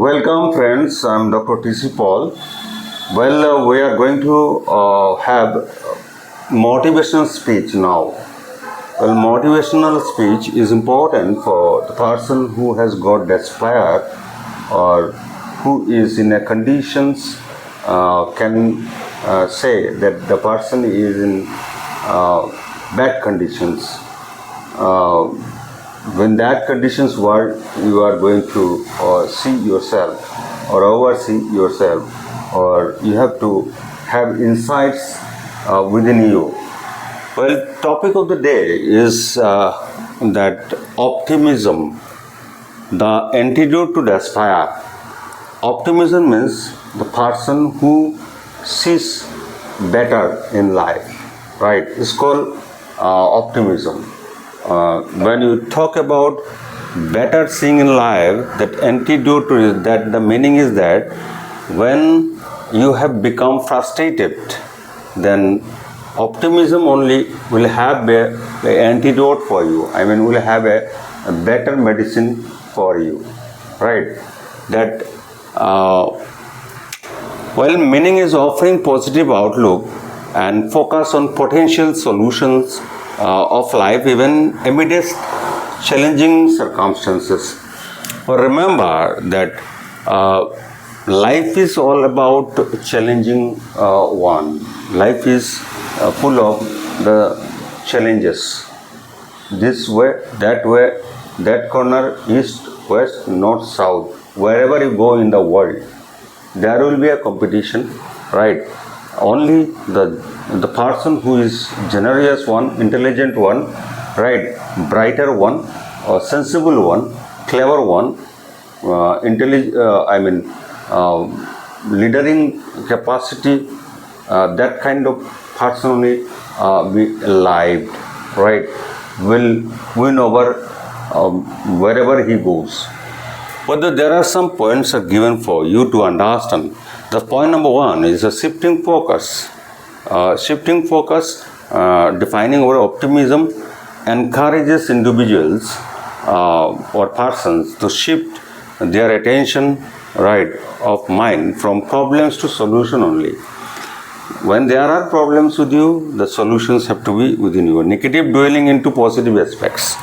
Welcome, friends. I'm Dr. T.C. Paul. We are going to have motivational speech now. Well, motivational speech is important for the person who has got despair or who is in a conditions can say that the person is in bad conditions. When that conditions were you are going to see yourself or oversee yourself, or you have to have insights within you. Well, topic of the day is that optimism, the antidote to despair. Optimism means the person who sees better in life, right? It's called optimism. When you talk about better seeing in life, that antidote to it, that the meaning is that when you have become frustrated, then optimism only will have a antidote for you. I mean, will have a better medicine for you, right? That meaning is offering positive outlook and focus on potential solutions of life, even amidst challenging circumstances. But remember that life is all about challenging one. Life is full of the challenges. This way, that corner, east, west, north, south. Wherever you go in the world, there will be a competition, right? Only the person who is generous one, intelligent one, right, brighter one, sensible one, clever one, leadering capacity, that kind of person only be alive, right, will win over wherever he goes. But there are some points are given for you to understand. The point number one is a shifting focus. Defining our optimism encourages individuals or persons to shift their attention, right, of mind from problems to solution only. When there are problems with you, the solutions have to be within you. Negative dwelling into positive aspects.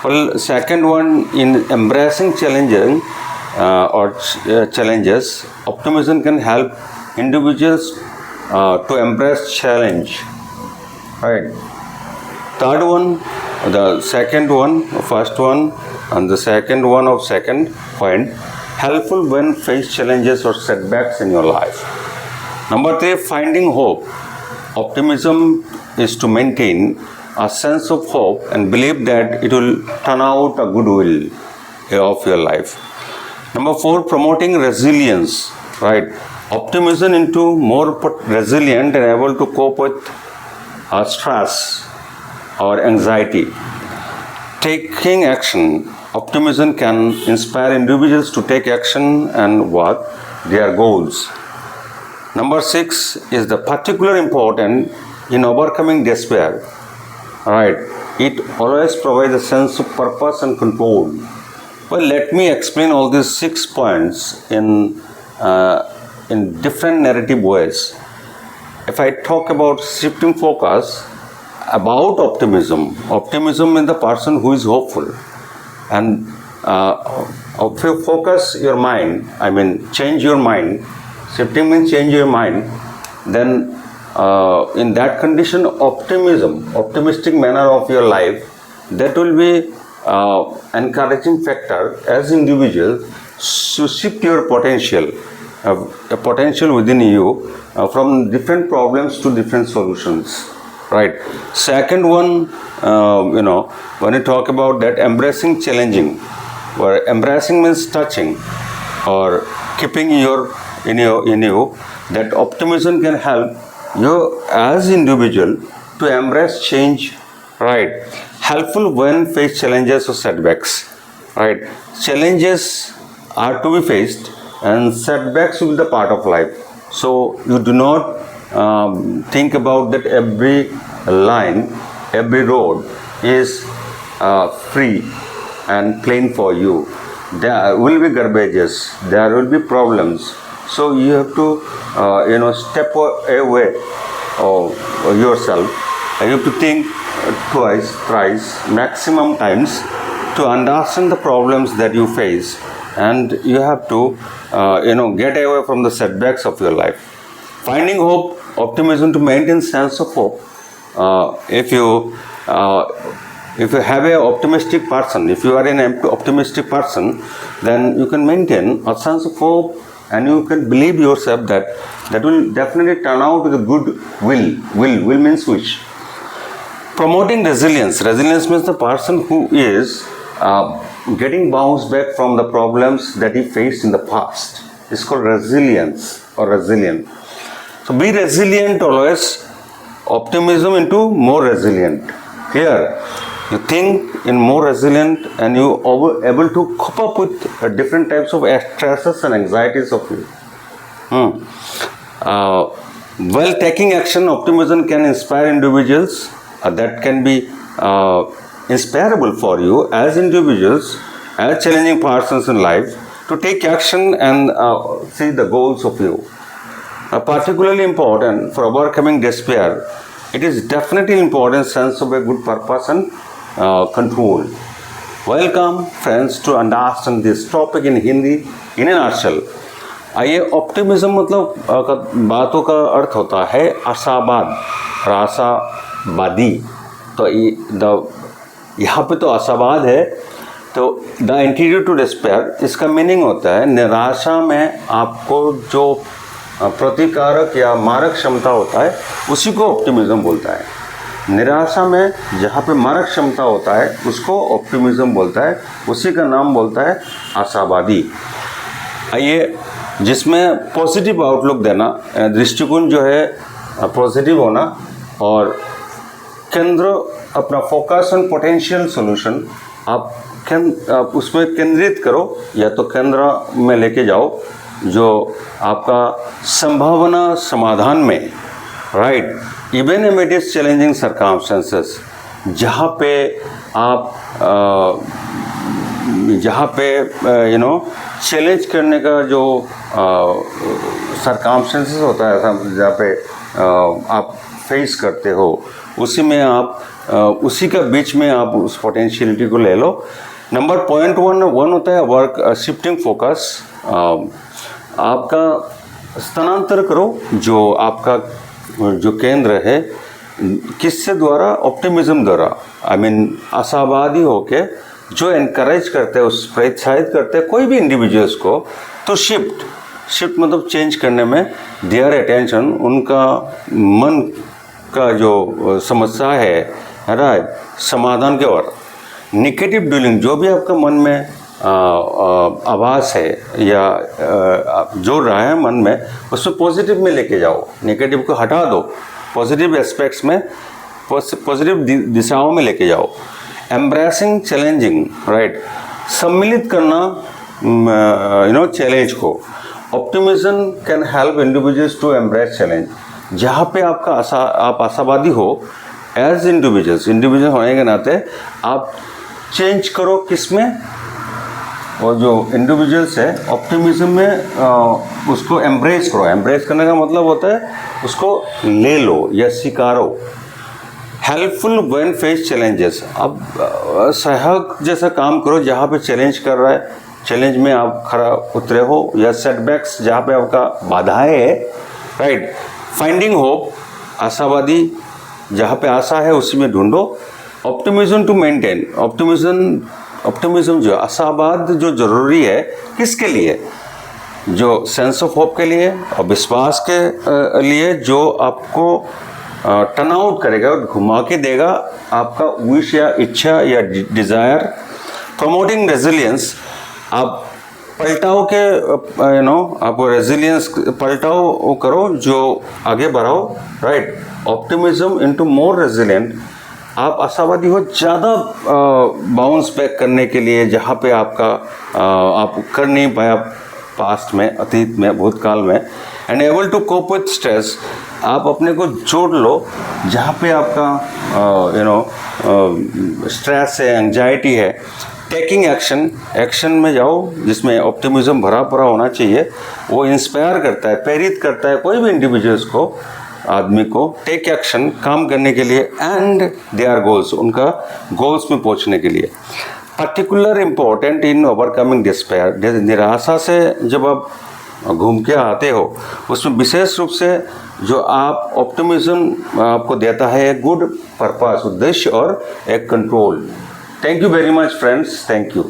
Well, second one, in embracing challenges, optimism can help individuals to embrace challenge, right? Third one, the second one, first one, and the second one of second point, helpful when face challenges or setbacks in your life. Number three, finding hope. Optimism is to maintain a sense of hope and believe that it will turn out a good will of your life. Number four, promoting resilience, right? Optimism into more resilient and able to cope with stress or anxiety. Taking action. Optimism can inspire individuals to take action and work their goals. Number six is the particular important in overcoming despair. Right, it always provides a sense of purpose and control. Well, let me explain all these 6 points in different narrative ways. If I talk about shifting focus, about optimism in the person who is hopeful, and if you focus your mind, change your mind. Shifting means change your mind. Then in that condition, optimistic manner of your life, that will be encouraging factor as individual to shift your potential, a potential within you from different problems to different solutions, right? Second one, when you talk about that, embracing challenging, where embracing means touching or keeping in you, that optimism can help you as individual to embrace change, right? Helpful when face challenges or setbacks, right? Challenges are to be faced and setbacks will be the part of life. So you do not think about that every line, every road is free and plain for you. there will be garbages, there will be problems. So you have to step away yourself. You have to think twice, thrice, maximum times to understand the problems that you face, and you have to get away from the setbacks of your life. Finding hope, optimism to maintain sense of hope. If you have a optimistic person, if you are an optimistic person, then you can maintain a sense of hope, and you can believe yourself that will definitely turn out with a good will. Will means wish. Promoting resilience. Resilience means the person who is getting bounced back from the problems that he faced in the past. It's called resilience or resilient. So be resilient always. Optimism into more resilient. Clear? You think in more resilient, and you are able to cope up with different types of stresses and anxieties of you. While taking action, optimism can inspire individuals. That can be inspirable for you as individuals, as challenging persons in life, to take action and see the goals of you. Particularly important for overcoming despair, it is definitely important sense of a good purpose and control. Welcome friends to understand this topic in Hindi in a nutshell. आइए, optimism मतलब बातों का अर्थ होता है आशावाद और आशावादी. तो यहाँ पे तो आशावाद है, तो द इंटीरियर टू डिस्पेयर, इसका मीनिंग होता है निराशा में आपको जो प्रतिकारक या मारक क्षमता होता है उसी को ऑप्टिमिज्म बोलता है. निराशा में जहाँ पे मारक क्षमता होता है उसको ऑप्टिमिज्म बोलता है, उसी का नाम बोलता है आशावादी. आइए, जिसमें पॉजिटिव आउटलुक देना, दृष्टिकोण जो है पॉजिटिव होना, और केंद्र अपना फोकस ऑन पोटेंशियल सोल्यूशन, आप उसमें केंद्रित करो या तो केंद्र में लेके जाओ जो आपका संभावना समाधान में, राइट, इवन एमिडिट चैलेंजिंग सर्कमस्टेंसेस, जहाँ पे चैलेंज करने का जो सर्कमस्टेंसेस होता है, जहाँ पे आप फेस करते हो, उसी में आप उसी का बीच में आप उस पोटेंशियलिटी को ले लो. नंबर पॉइंट वन होता है वर्क शिफ्टिंग फोकस. आपका स्थानांतर करो जो आपका जो केंद्र है, किससे द्वारा, ऑप्टिमिज्म द्वारा. आई मीन आशावादी होके जो एनकरेज करते हैं, उस प्रोत्साहित करते हैं कोई भी इंडिविजुअल्स को, तो शिफ्ट मतलब चेंज करने में देयर अटेंशन, उनका मन का जो समस्या है, राइट, समाधान के ओर. नेगेटिव डीलिंग, जो भी आपका मन में आभास है या जोड़ रहा है मन में, उसको पॉजिटिव में लेके जाओ, नेगेटिव को हटा दो, पॉजिटिव एस्पेक्ट्स में, पॉजिटिव दिशाओं में लेके जाओ. एम्ब्रेसिंग चैलेंजिंग, राइट, सम्मिलित करना चैलेंज को. Optimism can help individuals to embrace challenge. जहाँ पे आप आशावादी हो एज इंडिविजुअल होने के नाते आप चेंज करो किसमें, और जो इंडिविजुअल्स है ऑप्टिमिज्म में उसको एम्ब्रेस करो. एम्ब्रेस करने का मतलब होता है उसको ले लो या स्वीकारो. हेल्पफुल व्हेन फेस चैलेंजेस, अब सहायक जैसा काम करो जहाँ पे चैलेंज कर रहा है, चैलेंज में आप खरा उतरे हो, या सेटबैक्स जहाँ पे आपका बाधाएं है, राइट. फाइंडिंग होप, आशावादी, जहाँ पे आशा है उसी में ढूंढो. ऑप्टिमिज्म टू मेंटेन, ऑप्टिमिज्म जो आशावाद जो जरूरी है किसके लिए, जो सेंस ऑफ होप के लिए और विश्वास के लिए, जो आपको टर्न आउट करेगा और घुमा के देगा आपका विश या इच्छा या डिज़ायर. प्रमोटिंग रेजिलियंस, आप पलटाव के आप रेजिलियंस पलटाव करो, जो आगे बढ़ाओ, right. Optimism into more resilient, आप आशावादी हो ज़्यादा बाउंस बैक करने के लिए, जहाँ पे आपका आप कर नहीं पाया पास्ट में, अतीत में, भूतकाल में. And able to cope with stress, आप अपने को जोड़ लो जहाँ पे आपका स्ट्रेस है, एंजाइटी है. टेकिंग एक्शन, एक्शन में जाओ जिसमें ऑप्टिमिज्म भरा पूरा होना चाहिए। वो इंस्पायर करता है, प्रेरित करता है कोई भी इंडिविजुअल्स को, आदमी को टेक एक्शन, काम करने के लिए, एंड देयर गोल्स, उनका गोल्स में पहुंचने के लिए। Particular important in overcoming despair, निराशा से जब आप घूम के आते हो उसमें विशेष रूप से जो आप ऑप्टिमिज्म आपको देता है एक गुड पर्पस, उद्देश्य और एक control. Thank you very much friends, thank you.